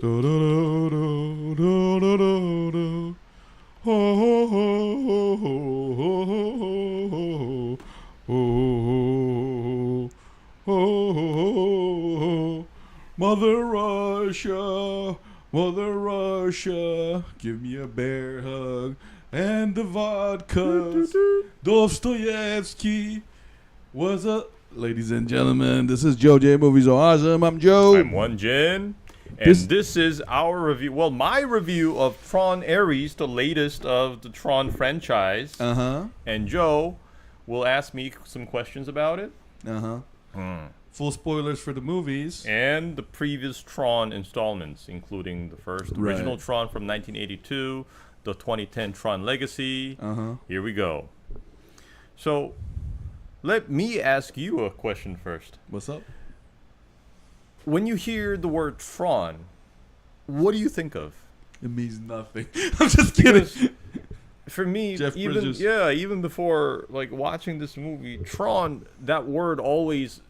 Do, do, do, do, do, do, do. Ho, ho, ho, ho, ho, ho, ho, ho, ho. Mother Russia, give me a bear hug and the vodkas. Dostoevsky was a... Ladies and gentlemen, this is JoeJinMovieSoAwesome. I'm Joe. I'm Won-Jin. And this is our review, well, my review of Tron Ares, the latest of the Tron franchise. And Joe will ask me some questions about it. Full spoilers for the movies. And the previous Tron installments, including the first original Tron from 1982, the 2010 Tron Legacy. Here we go. So, let me ask you a question first. What's up? When you hear the word Tron, what do you think of? It means nothing. I'm just kidding. Because for me, even before like watching this movie, Tron, that word always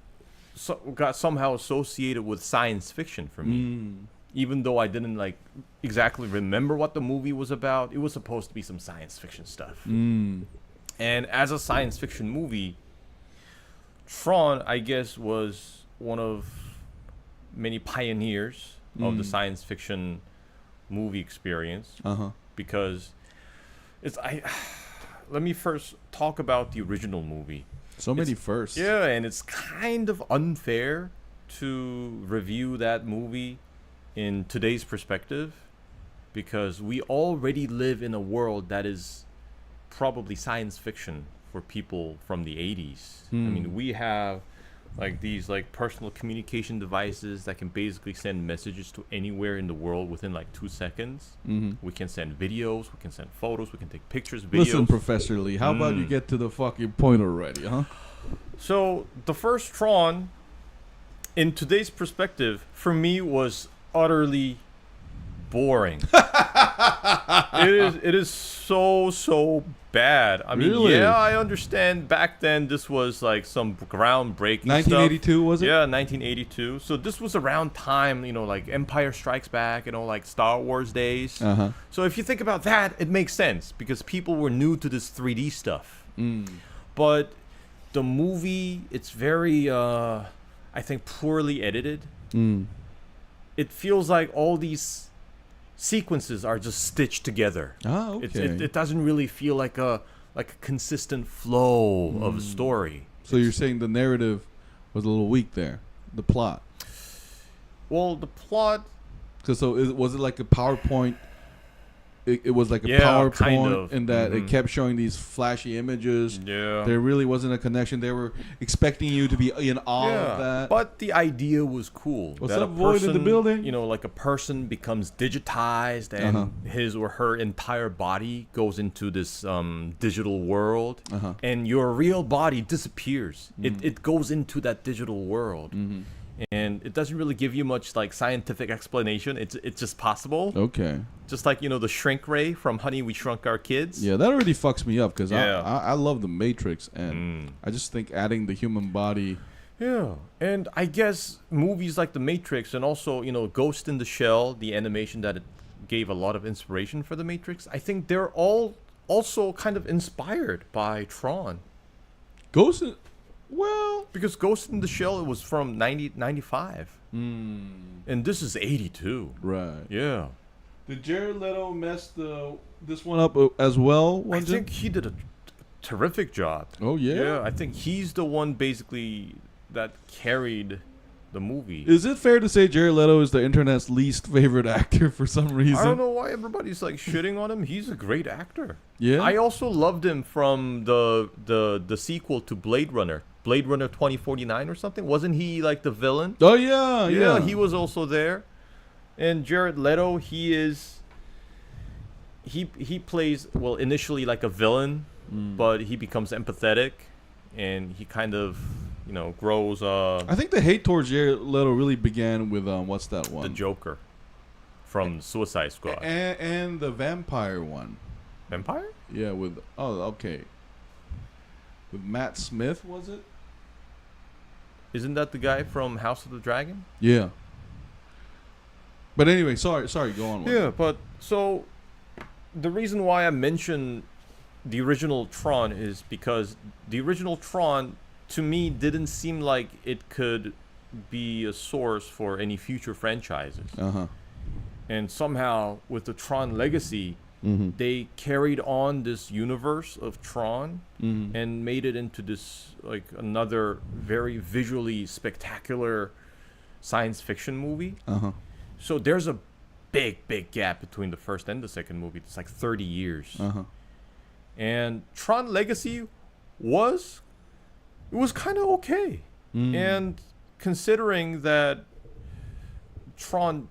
got somehow associated with science fiction for me. Even though I didn't like exactly remember what the movie was about, it was supposed to be some science fiction stuff. And as a science fiction movie, Tron, I guess, was one of many pioneers of the science fiction movie experience. Because let me first talk about the original movie. So many firsts. Yeah, and it's kind of unfair to review that movie in today's perspective because we already live in a world that is probably science fiction for people from the 80s. I mean, we have like these like personal communication devices that can basically send messages to anywhere in the world within like 2 seconds. We can send videos, we can send photos, we can take pictures, videos. Listen, Professor Lee, how about you get to the fucking point already, huh? So the first Tron, in today's perspective, for me was utterly boring. It is so bad. I mean, really? Yeah, I understand back then this was like some groundbreaking 1982 stuff. was it? Yeah, 1982. So this was around time, like Empire Strikes Back, like Star Wars days. So if you think about that, it makes sense because people were new to this 3D stuff. But the movie, it's very, I think, poorly edited. It feels like all these sequences are just stitched together. Okay. It doesn't really feel like a consistent flow of a story. So you're saying the narrative was a little weak there, the plot. Well, the plot. Was it like a PowerPoint? It was like a PowerPoint kind of. in that it kept showing these flashy images. Yeah. There really wasn't a connection. They were expecting you to be in awe of that. But the idea was cool. What's that up, Void in the building? Like a person becomes digitized and his or her entire body goes into this digital world. And your real body disappears. It goes into that digital world. And it doesn't really give you much like scientific explanation. It's just possible. Okay. Just like the shrink ray from Honey We Shrunk Our Kids. Yeah, that already fucks me up because I love the Matrix and I just think adding the human body. Yeah, and I guess movies like The Matrix and also Ghost in the Shell, the animation that it gave a lot of inspiration for The Matrix. I think they're all also kind of inspired by Tron. Because Ghost in the Shell, it was from 95. And this is 82. Right. Yeah. Did Jared Leto mess this one up as well? I think he did a terrific job. Oh, yeah? Yeah, I think he's the one basically that carried the movie. Is it fair to say Jared Leto is the internet's least favorite actor for some reason? I don't know why everybody's like shitting on him. He's a great actor. Yeah. I also loved him from the sequel to Blade Runner 2049 or something. Wasn't he like the villain? Oh yeah. Yeah, he was also there. And Jared Leto, he plays initially like a villain, but he becomes empathetic and he kind of grows. I think the hate towards Jared Leto really began with what's that one? The Joker from Suicide Squad. And the vampire one. Vampire? Yeah, with with Matt Smith, was it? Isn't that the guy from House of the Dragon? Yeah. But anyway, sorry, go on. Yeah, but so the reason why I mentioned the original Tron is because the original Tron, to me, didn't seem like it could be a source for any future franchises. And somehow, with the Tron Legacy, they carried on this universe of Tron and made it into this, like, another very visually spectacular science fiction movie. So there's a big gap between the first and the second movie. It's like 30 years. And Tron Legacy was kind of okay. And considering that Tron,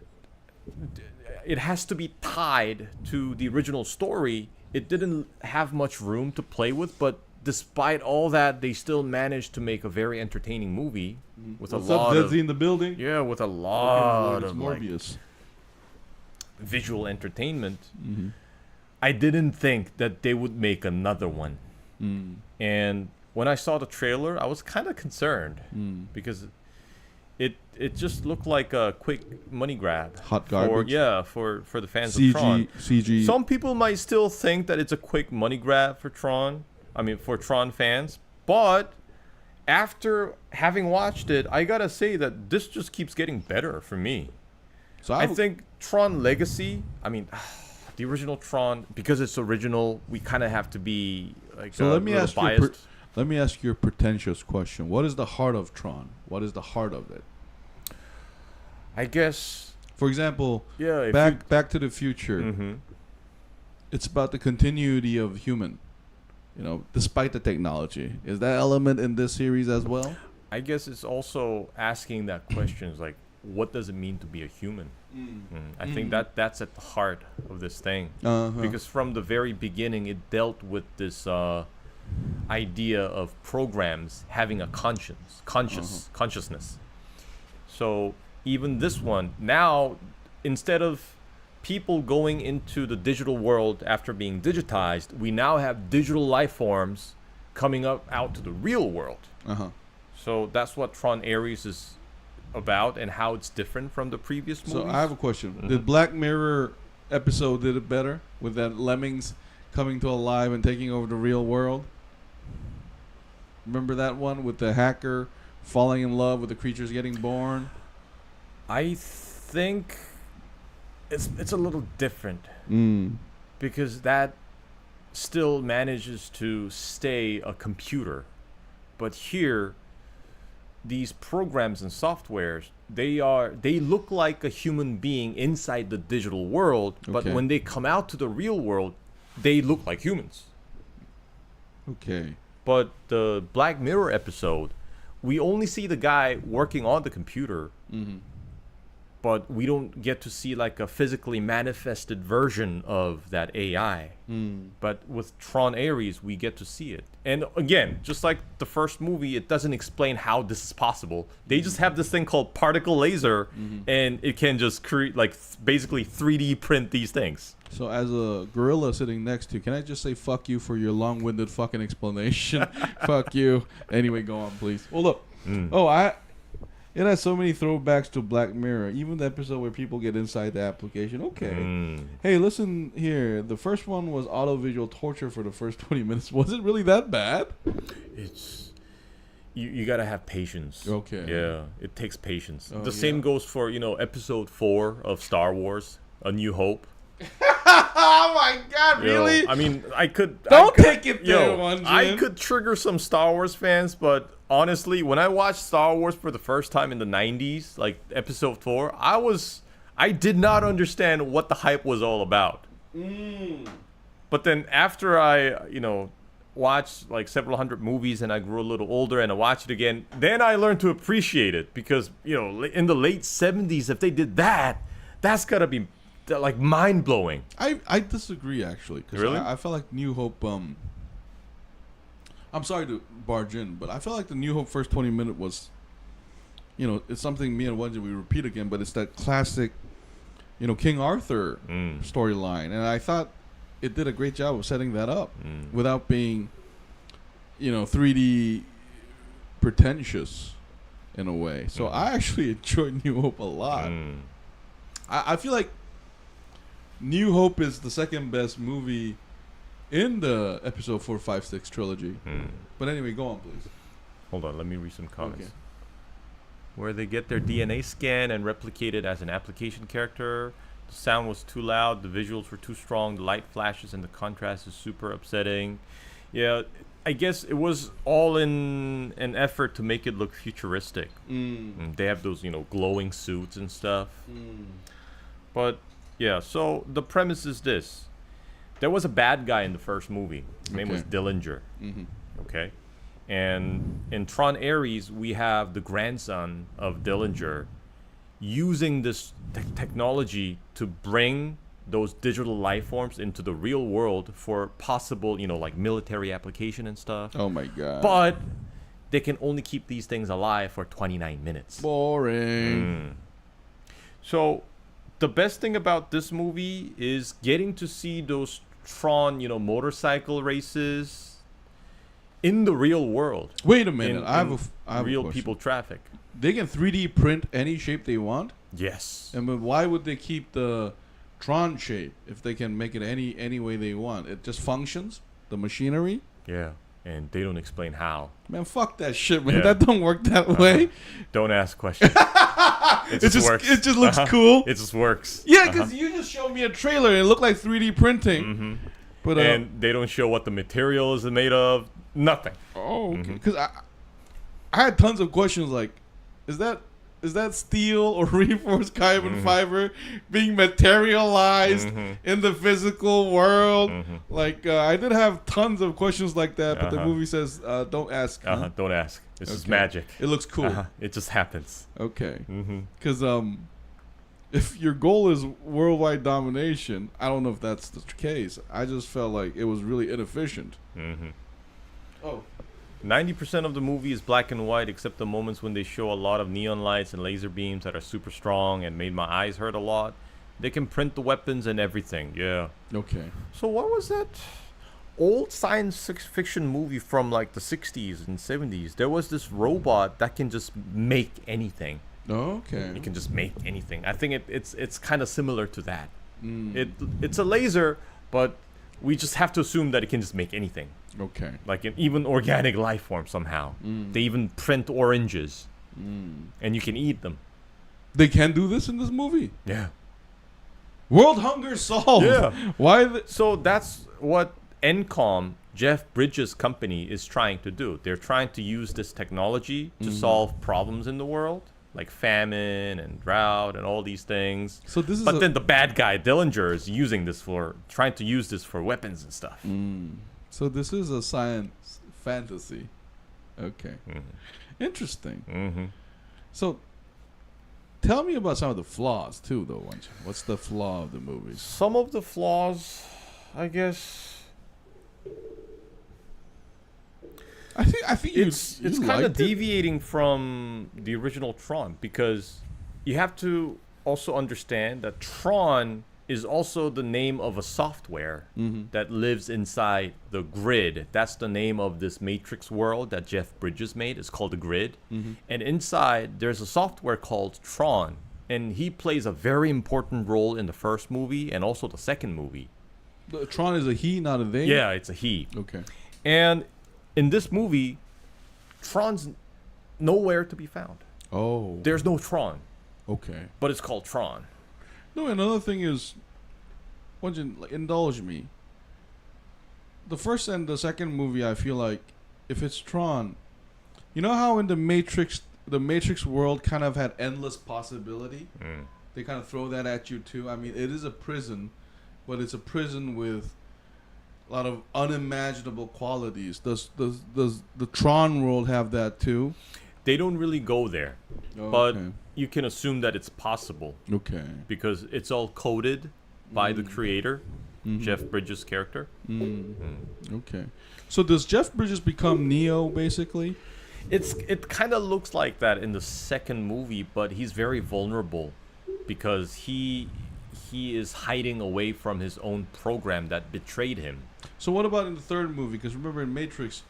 it has to be tied to the original story, it didn't have much room to play with, but despite all that, they still managed to make a very entertaining movie with a lot of in the building. Yeah, with a lot of Morbius. Like, visual entertainment. I didn't think that they would make another one. And when I saw the trailer, I was kind of concerned because it just looked like a quick money grab. Hot garbage. For the fans of Tron. CG. Some people might still think that it's a quick money grab for Tron. I mean, for Tron fans. But after having watched it, I gotta say that this just keeps getting better for me. So I think Tron Legacy, I mean, the original Tron, because it's original, we kind of have to be like let me ask biased. Let me ask you a pretentious question. What is the heart of Tron? What is the heart of it? I guess, for example, yeah, Back to the Future. It's about the continuity of human, despite the technology. Is that element in this series as well? I guess it's also asking that question, like, what does it mean to be a human? I think that's at the heart of this thing. Because from the very beginning, it dealt with this idea of programs having a consciousness. So even this one, now, instead of people going into the digital world after being digitized, we now have digital life forms coming out to the real world. So that's what Tron Ares is about and how it's different from the previous movies. So I have a question. Did Black Mirror episode did it better with that lemmings coming to alive and taking over the real world? Remember that one with the hacker falling in love with the creatures getting born? I think it's a little different because that still manages to stay a computer, but here these programs and softwares, they look like a human being inside the digital world, but when they come out to the real world, they look like humans. But the Black Mirror episode, we only see the guy working on the computer, but we don't get to see like a physically manifested version of that AI. But with Tron Ares, we get to see it. And again, just like the first movie, it doesn't explain how this is possible. They just have this thing called particle laser, and it can just create, like, basically 3D print these things. So as a gorilla sitting next to you, can I just say fuck you for your long-winded fucking explanation? Fuck you. Anyway, go on, please. Well, look. It has so many throwbacks to Black Mirror. Even the episode where people get inside the application. Hey, listen here. The first one was auto-visual torture for the first 20 minutes. Was it really that bad? It's... You gotta have patience. Yeah, it takes patience. The same goes for, episode 4 of Star Wars, A New Hope. Oh my God! Really? I mean, I could take it there, Won-Jin. I could trigger some Star Wars fans, but honestly, when I watched Star Wars for the first time in the 90s, like episode 4, I did not understand what the hype was all about. But then after I, watched like several hundred movies and I grew a little older and I watched it again, then I learned to appreciate it because, in the late 70s, if they did that, that's gotta be like mind-blowing. I disagree, actually. Really? I felt like New Hope, I'm sorry to barge in, but I felt like the New Hope first 20 minute was, it's something me and Won-Jin we repeat again, but it's that classic, King Arthur storyline. And I thought it did a great job of setting that up without being, 3D pretentious in a way. So I actually enjoyed New Hope a lot. I feel like New Hope is the second best movie in the episode 4, 5, 6 trilogy. But anyway, go on, please. Hold on, let me read some comments. Okay. Where they get their DNA scan and replicate it as an application character. The sound was too loud, the visuals were too strong, the light flashes and the contrast is super upsetting. Yeah, I guess it was all in an effort to make it look futuristic. They have those, glowing suits and stuff. But yeah, so the premise is this. There was a bad guy in the first movie. His name was Dillinger. Okay? And in Tron Ares, we have the grandson of Dillinger using this technology to bring those digital life forms into the real world for possible, like military application and stuff. Oh my god. But they can only keep these things alive for 29 minutes. Boring. So the best thing about this movie is getting to see those Tron, motorcycle races in the real world. Wait a minute. I have real a people traffic. They can 3D print any shape they want? Yes. And why would they keep the Tron shape if they can make it any way they want? It just functions? The machinery? Yeah. And they don't explain how. Man, fuck that shit, man. That don't work that way. Don't ask questions. It just works. It just looks cool. It just works. Yeah, because you just showed me a trailer and it looked like 3D printing. But and they don't show what the material is made of. Nothing. Oh, okay. Because I had tons of questions like, is that steel or reinforced carbon fiber being materialized in the physical world? Like, I did have tons of questions like that, but the movie says, don't ask. Don't ask. This is magic. It looks cool. It just happens. Okay. Because if your goal is worldwide domination, I don't know if that's the case. I just felt like it was really inefficient. 90% of the movie is black and white, except the moments when they show a lot of neon lights and laser beams that are super strong and made my eyes hurt a lot. They can print the weapons and everything. Yeah. Okay. So what was that old science fiction movie from like the 60s and 70s? There was this robot that can just make anything. Okay. It can just make anything. I think it's kind of similar to that. It's a laser, but we just have to assume that it can just make anything. Okay. Like an even organic life form somehow. They even print oranges. And you can eat them. They can do this in this movie? Yeah. World hunger solved. Yeah. Why? So that's what Encom, Jeff Bridges' company, is trying to do. They're trying to use this technology to solve problems in the world, like famine and drought and all these things. So this is but then the bad guy, Dillinger, is trying to use this for weapons and stuff. So this is a science fantasy. Okay. Interesting. So tell me about some of the flaws too, though. Won-Jin. What's the flaw of the movie? Some of the flaws, I guess. I think it's kind of deviating from the original Tron, because you have to also understand that Tron is also the name of a software that lives inside the grid. That's the name of this Matrix world that Jeff Bridges made. It's called the Grid. And inside, there's a software called Tron. And he plays a very important role in the first movie and also the second movie. Tron is a he, not a they? Yeah, it's a he. Okay. And in this movie, Tron's nowhere to be found. Oh. There's no Tron. Okay. But it's called Tron. No, another thing is, Won-Jin, indulge me. The first and the second movie, I feel like, if it's Tron, you know how in the Matrix world kind of had endless possibility? They kind of throw that at you too. I mean, it is a prison, but it's a prison with a lot of unimaginable qualities. Does the Tron world have that too? They don't really go there, but you can assume that it's possible. Okay. Because it's all coded by the creator, Jeff Bridges' character. Okay. So does Jeff Bridges become Neo, basically? It kind of looks like that in the second movie, but he's very vulnerable because he is hiding away from his own program that betrayed him. So what about in the third movie? Because remember in Matrix,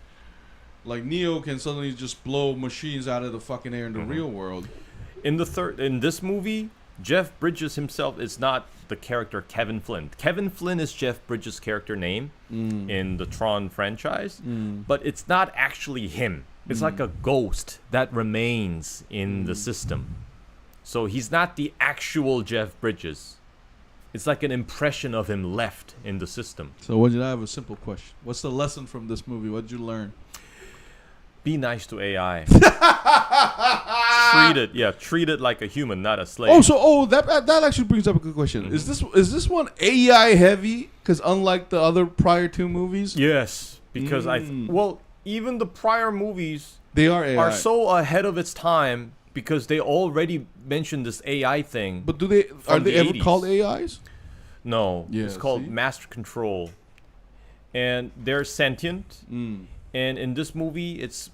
like Neo can suddenly just blow machines out of the fucking air in the real world. In this movie, Jeff Bridges himself is not the character Kevin Flynn. Kevin Flynn is Jeff Bridges' character name in the Tron franchise, but it's not actually him. It's like a ghost that remains in the system. So he's not the actual Jeff Bridges. It's like an impression of him left in the system. So, Won-Jin, I have a simple question. What's the lesson from this movie? What did you learn? Be nice to AI. Treat it like a human, not a slave. That actually brings up a good question. Is this one AI heavy? Because unlike the other prior two movies, yes, because even the prior movies they are so ahead of its time because they already mentioned this AI thing. But are they ever 80s. called AIs? No, it's called master control, and they're sentient. And in this movie, it's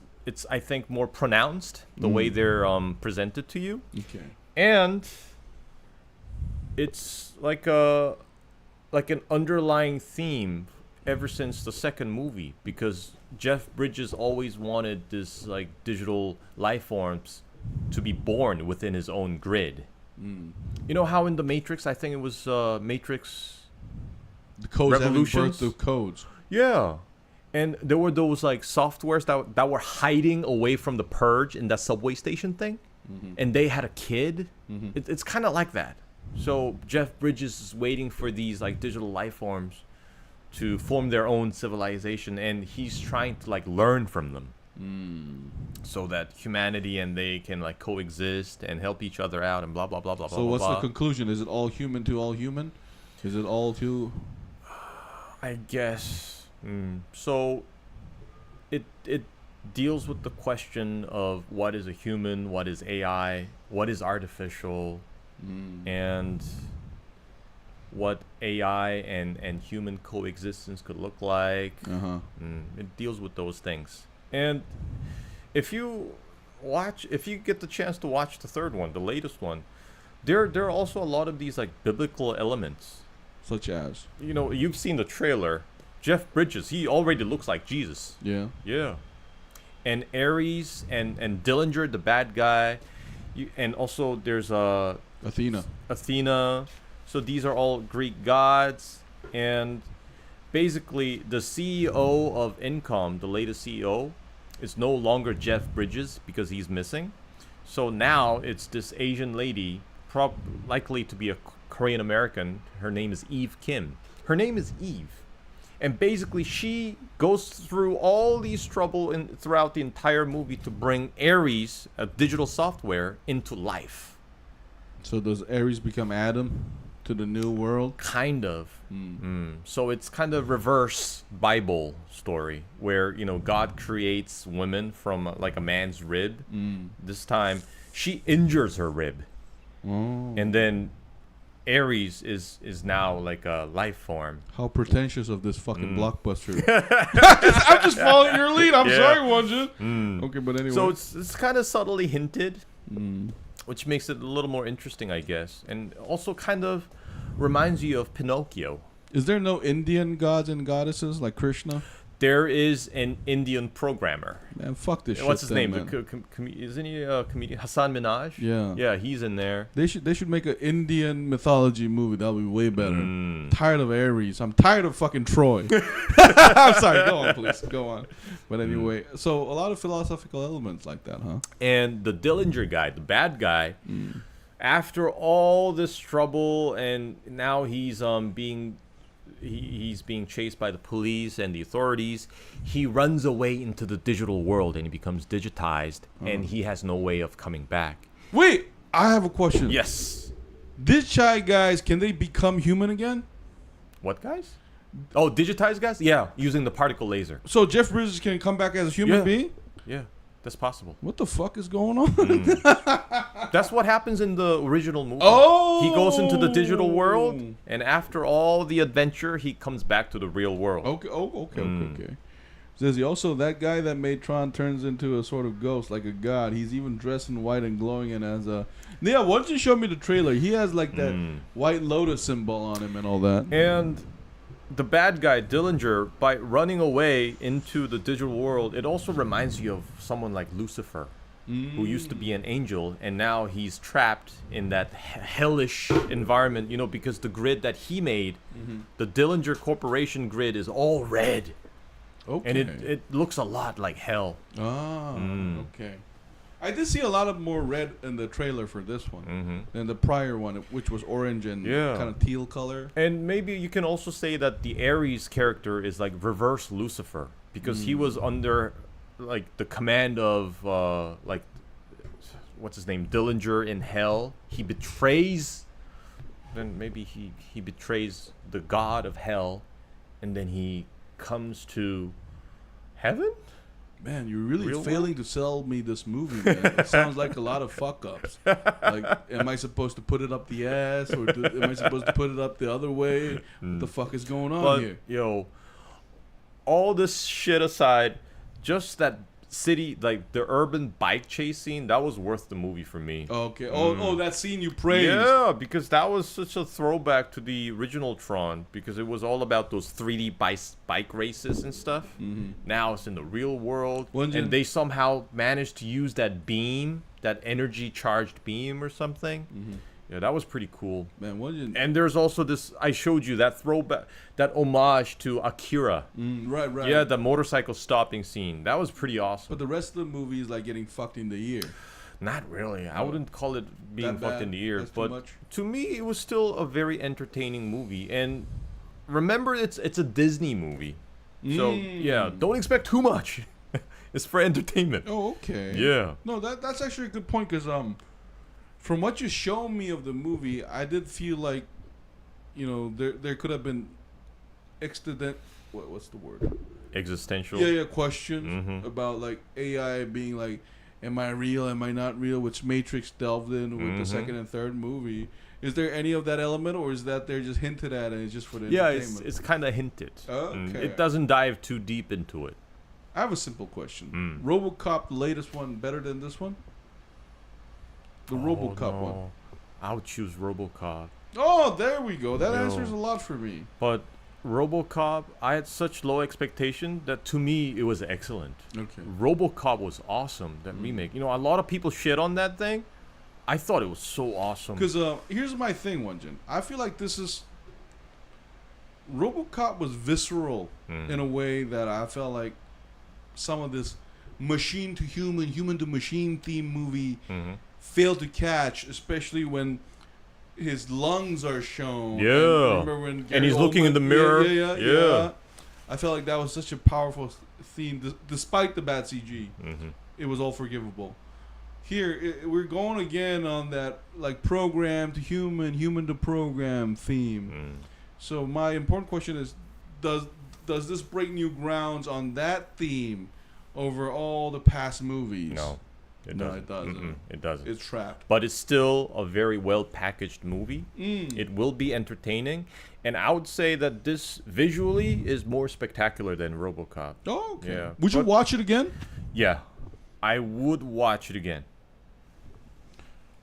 I think more pronounced the way they're presented to you. Okay. And it's like an underlying theme ever since the second movie, because Jeff Bridges always wanted this like digital life forms to be born within his own grid. You know how in the Matrix, I think it was Matrix the codes Revolutions? Having birth of codes. Yeah. And there were those like softwares that were hiding away from the purge in that subway station thing, and they had a kid. It's kind of like that. So Jeff Bridges is waiting for these like digital life forms to form their own civilization, and he's trying to like learn from them, so that humanity and they can like coexist and help each other out and blah blah blah blah blah. So what's blah. the conclusion? Is it all human to all human? Is it all to? I guess. So it deals with the question of what is a human, what is AI, what is artificial, and what AI and human coexistence could look like. It deals with those things. And if you get the chance to watch the third one, the latest one, there are also a lot of these like biblical elements. Such as? You've seen the trailer. Jeff Bridges, he already looks like Jesus. Yeah. Yeah. And Ares and Dillinger, the bad guy. And also there's Athena. So these are all Greek gods. And basically the CEO of Encom, the latest CEO, is no longer Jeff Bridges because he's missing. So now it's this Asian lady, likely to be a Korean American. Her name is Eve Kim. Her name is Eve. And basically, she goes through all these trouble throughout the entire movie to bring Ares, a digital software, into life. So does Ares become Adam to the new world? Kind of. So it's kind of reverse Bible story where, God creates women from like a man's rib. This time, she injures her rib. And then Ares is now like a life form. How pretentious of this fucking blockbuster. I'm just following your lead. I'm sorry, Won-Jin. Okay, but anyway. So it's kind of subtly hinted, which makes it a little more interesting, I guess. And also kind of reminds you of Pinocchio. Is there no Indian gods and goddesses like Krishna? There is an Indian programmer. Man, fuck this shit. What's his name? Man. Isn't he a comedian? Hassan Minhaj? Yeah. Yeah, he's in there. They should make an Indian mythology movie. That'll be way better. Tired of Ares. I'm tired of fucking Troy. I'm sorry. Go on, please. Go on. But anyway, so a lot of philosophical elements like that, huh? And the Dillinger guy, the bad guy, after all this trouble, and now he's being chased by the police and the authorities. He runs away into the digital world and he becomes digitized, and he has no way of coming back. Wait, I have a question. Yes. These shy guys, can they become human again? What guys? Oh, digitized guys? Yeah, using the particle laser. So Jeff Bridges can come back as a human being? Yeah, that's possible. What the fuck is going on? That's what happens in the original movie. Oh! He goes into the digital world, and after all the adventure, he comes back to the real world. Okay. Says he also, that guy that made Tron turns into a sort of ghost, like a god. He's even dressed in white and glowing, and as a... Yeah, why don't you show me the trailer? He has like that white lotus symbol on him and all that. And the bad guy, Dillinger, by running away into the digital world, it also reminds you of someone like Lucifer. who used to be an angel, and now he's trapped in that hellish environment, you know, because the grid that he made, the Dillinger Corporation grid, is all red. Okay. And it looks a lot like hell. Okay. I did see a lot of more red in the trailer for this one than the prior one, which was orange and kind of teal color. And maybe you can also say that the Ares character is like Reverse-Lucifer, because he was under like the command of like what's his name, Dillinger in hell. He betrays, then maybe he betrays the god of hell, and then he comes to heaven. Man, you're really failing to sell me this movie, man. It sounds like a lot of fuck ups. Like, am I supposed to put it up the ass, or am I supposed to put it up the other way? What the fuck is going on here? Yo, all this shit aside, just that city, like the urban bike chase scene, that was worth the movie for me. Okay. Oh, that scene you praised. Yeah, because that was such a throwback to the original Tron, because it was all about those 3D bike races and stuff. Now it's in the real world, and they somehow managed to use that beam, that energy charged beam or something. Yeah, that was pretty cool. Man, and there's also this, I showed you that throwback, that homage to Akira. Right. Yeah, the motorcycle stopping scene. That was pretty awesome. But the rest of the movie is like getting fucked in the ear. Not really. I wouldn't call it being fucked in the ear. That's but to me, it was still a very entertaining movie. And remember, it's a Disney movie. So, yeah, don't expect too much. It's for entertainment. Oh, okay. Yeah. No, that's actually a good point, because from what you showed me of the movie, I did feel like, you know, there could have been what's the word? Existential. Yeah, questions about like AI being like, am I real? Am I not real? Which Matrix delved in with the second and third movie. Is there any of that element, or is that they're just hinted at and it's just for the entertainment? Yeah, it's kind of hinted. Okay. It doesn't dive too deep into it. I have a simple question. RoboCop, the latest one, better than this one? The RoboCop one. I would choose RoboCop. Oh, there we go. That answers a lot for me. But RoboCop, I had such low expectation that to me it was excellent. Okay. RoboCop was awesome, that remake. You know, a lot of people shit on that thing. I thought it was so awesome. Because here's my thing, Won-Jin. I feel like this is... RoboCop was visceral in a way that I felt like some of this machine to human, human to machine theme movie failed to catch, especially when his lungs are shown. Yeah. And he's looking in the mirror. Yeah. I felt like that was such a powerful theme, despite the bad CG. It was all forgivable. Here, we're going again on that like program to human, human to program theme. So my important question is, does this break new grounds on that theme over all the past movies? No. It doesn't. It doesn't. It's trapped. But it's still a very well packaged movie. It will be entertaining, and I would say that this visually is more spectacular than RoboCop. Oh, okay. Yeah. Would you watch it again? Yeah, I would watch it again.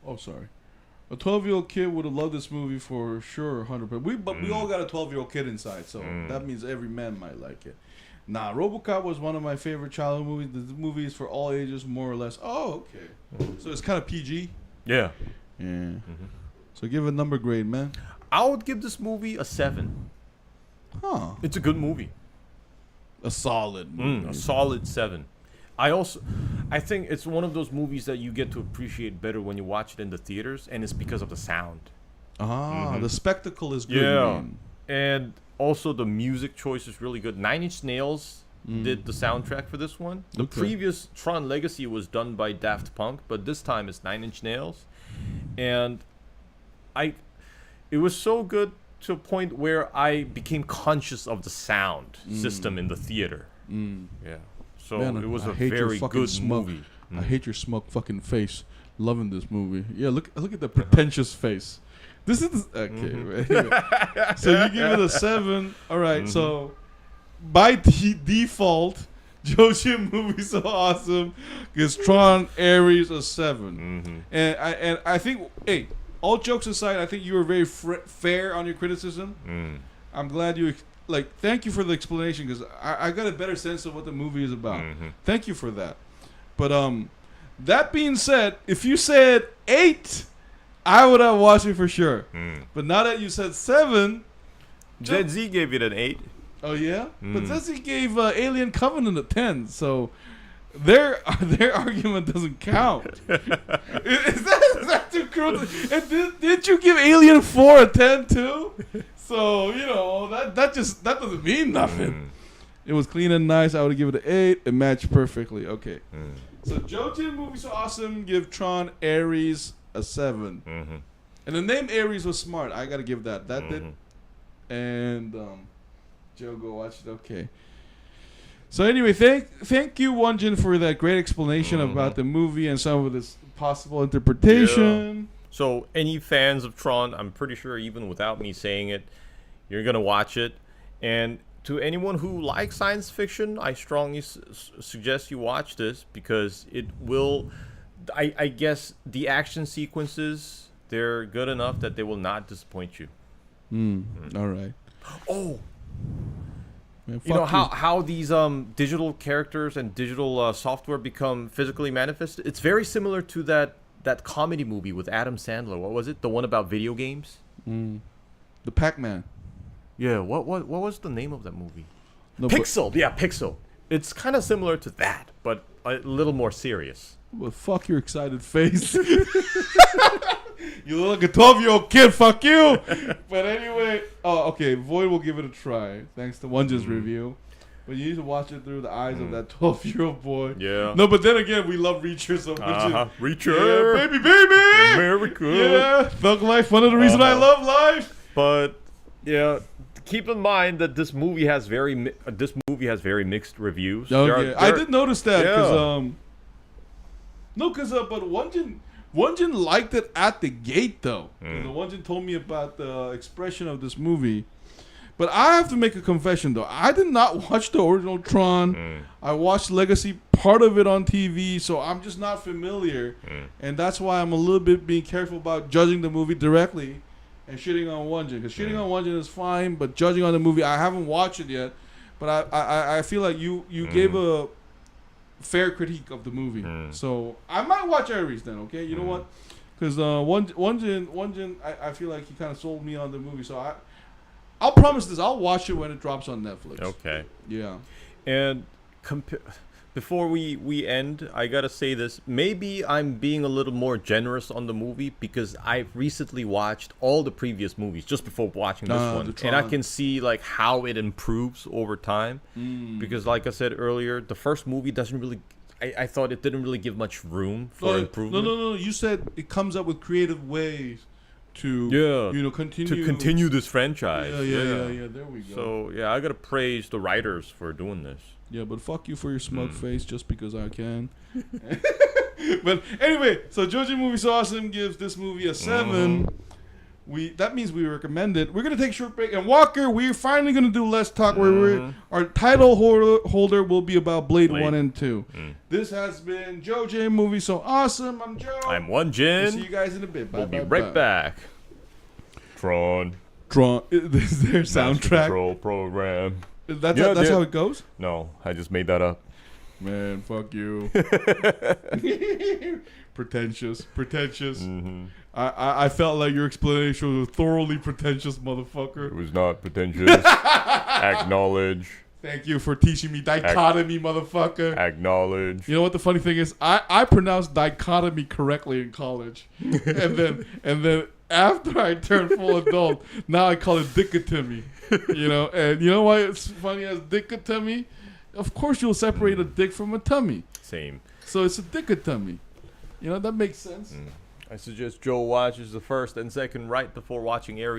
Oh, sorry. A 12-year-old kid would have loved this movie for sure, 100%. But we all got a 12-year-old kid inside, so that means every man might like it. Nah, RoboCop was one of my favorite childhood movies. The movie is for all ages, more or less. Oh, okay. So it's kind of PG? Yeah. Yeah. So give a number grade, man. I would give this movie a 7. Huh. It's a good movie. A solid movie. A solid 7. I think it's one of those movies that you get to appreciate better when you watch it in the theaters, and it's because of the sound. The spectacle is good. Yeah. And also the music choice is really good. 9 Inch Nails did the soundtrack for this one. The previous Tron Legacy was done by Daft Punk, but this time it's 9 Inch Nails. And it was so good to a point where I became conscious of the sound system in the theater. Yeah. So it was a very good movie. I hate your smug fucking face. Loving this movie. Yeah, look at the pretentious face. This is okay. Anyway. So you give it a 7. All right. So by default, JoeJinMovieSoAwesome gives Tron Ares a 7. And I think, hey, all jokes aside, I think you were very fair on your criticism. I'm glad you thank you for the explanation, because I got a better sense of what the movie is about. Thank you for that. But That being said, if you said 8, I would have watched it for sure. But now that you said 7, Z gave it an 8. Oh yeah, but Zessie gave Alien Covenant a 10, so their argument doesn't count. is that too cruel? And didn't you give Alien 4 a 10 too? So that doesn't mean nothing. It was clean and nice. I would give it an 8. It matched perfectly. Okay. So JoeJinMovieSoAwesome give Tron Ares a 7. And the name Ares was smart. I gotta give that. That did. And Joe, go watch it. Okay. So anyway, thank you, Won-Jin, for that great explanation about the movie and some of this possible interpretation. Yeah. So any fans of Tron, I'm pretty sure even without me saying it, you're gonna watch it. And to anyone who likes science fiction, I strongly suggest you watch this because it will. I guess the action sequences, they're good enough that they will not disappoint you. All right. Oh. Man, you know how these digital characters and digital software become physically manifested? It's very similar to that comedy movie with Adam Sandler. What was it? The one about video games? The Pac-Man. Yeah, what was the name of that movie? No, Pixel. Yeah, Pixel. It's kind of similar to that, but a little more serious. Well, fuck your excited face. You look like a 12-year-old kid. Fuck you. But anyway, okay. Void will give it a try. Thanks to Won-Jin's review. But you need to watch it through the eyes of that 12-year-old boy. Yeah. No, but then again, we love Reacher so much. Reacher. Yeah, baby. America. Yeah. Thug life. One of the reasons I love life. But yeah, keep in mind that this movie has very mixed reviews. I did notice that because but Won-Jin liked it at the gate, though. Won-Jin told me about the expression of this movie. But I have to make a confession, though. I did not watch the original Tron. I watched Legacy, part of it on TV, so I'm just not familiar. And that's why I'm a little bit being careful about judging the movie directly and shitting on Won-Jin. Because shitting on Won-Jin is fine, but judging on the movie, I haven't watched it yet. But I feel like you gave a fair critique of the movie. So I might watch Ares then, okay? You know what? Because Won-Jin, I feel like he kind of sold me on the movie. So I'll promise this. I'll watch it when it drops on Netflix. Okay. Yeah. And before we end, I gotta say this. Maybe I'm being a little more generous on the movie because I've recently watched all the previous movies just before watching this one, and I can see like how it improves over time. Because, like I said earlier, the first movie doesn't really. I thought it didn't really give much room for improvement. No. You said it comes up with creative ways to continue this franchise. Yeah. There we go. So yeah, I gotta praise the writers for doing this. Yeah, but fuck you for your smug face just because I can. But anyway, so JoeJinMovieSoAwesome gives this movie a 7. That means we recommend it. We're gonna take a short break, and Walker, we're finally gonna do Let's Talk, where our title holder will be about Blade 1 and 2. This has been JoeJinMovieSoAwesome. I'm Joe. I'm Won-Jin. We'll see you guys in a bit. We'll be right back. Tron. This is their soundtrack. Control program. That's how it goes? No, I just made that up. Man, fuck you. Pretentious. I felt like your explanation was thoroughly pretentious, motherfucker. It was not pretentious. Acknowledge. Thank you for teaching me dichotomy, motherfucker. Acknowledge. You know what the funny thing is? I pronounced dichotomy correctly in college. and then after I turned full adult, now I call it dichotomy. And you know why it's funny as dichotomy? Of course you'll separate a dick from a tummy. Same. So it's a dichotomy. That makes sense. I suggest Joe watches the first and second right before watching Ares.